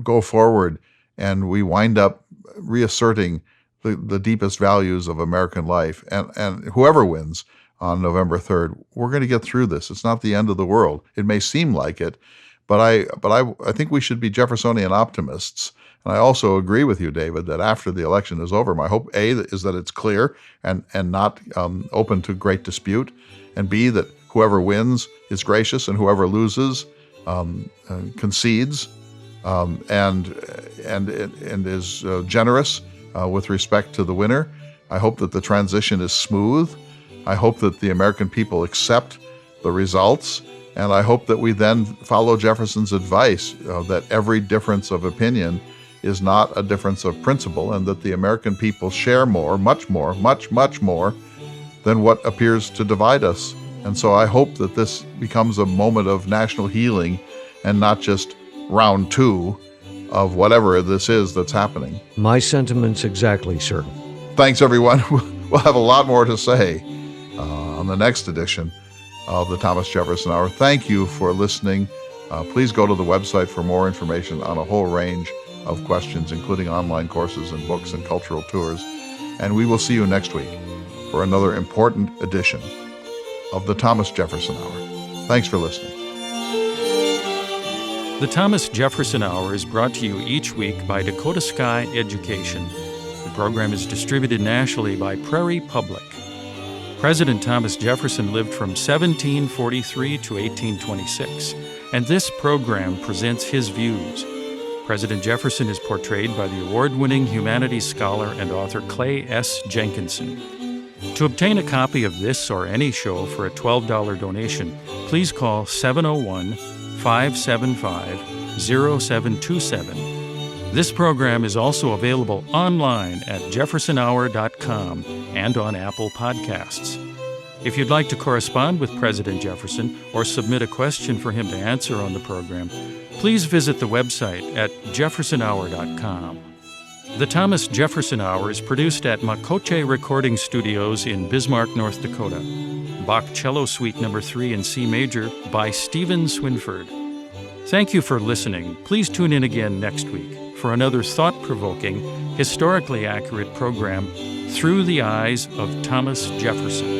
[SPEAKER 2] go forward, and we wind up reasserting the deepest values of American life. And whoever wins on November 3rd, we're going to get through this. It's not the end of the world. It may seem like it, but I think we should be Jeffersonian optimists. And I also agree with you, David, that after the election is over, my hope, A, is that it's clear and not open to great dispute, and B, that whoever wins is gracious and whoever loses concedes and is generous with respect to the winner. I hope that the transition is smooth. I hope that the American people accept the results. And I hope that we then follow Jefferson's advice that every difference of opinion is not a difference of principle, and that the American people share more, much more than what appears to divide us. And so I hope that this becomes a moment of national healing and not just round two of whatever this is that's happening.
[SPEAKER 1] My sentiments exactly, sir.
[SPEAKER 2] Thanks, everyone. We'll have a lot more to say on the next edition of the Thomas Jefferson Hour. Thank you for listening. Please go to the website for more information on a whole range of questions, including online courses and books and cultural tours. And we will see you next week for another important edition of the Thomas Jefferson Hour. Thanks for listening.
[SPEAKER 3] The Thomas Jefferson Hour is brought to you each week by Dakota Sky Education. The program is distributed nationally by Prairie Public. President Thomas Jefferson lived from 1743 to 1826, and this program presents his views. President Jefferson is portrayed by the award-winning humanities scholar and author Clay S. Jenkinson. To obtain a copy of this or any show for a $12 donation, please call 701-575-0727. This program is also available online at jeffersonhour.com and on Apple Podcasts. If you'd like to correspond with President Jefferson or submit a question for him to answer on the program, please visit the website at jeffersonhour.com. The Thomas Jefferson Hour is produced at Makoche Recording Studios in Bismarck, North Dakota. Bach Cello Suite No. 3 in C Major by Stephen Swinford. Thank you for listening. Please tune in again next week for another thought-provoking, historically accurate program through the eyes of Thomas Jefferson.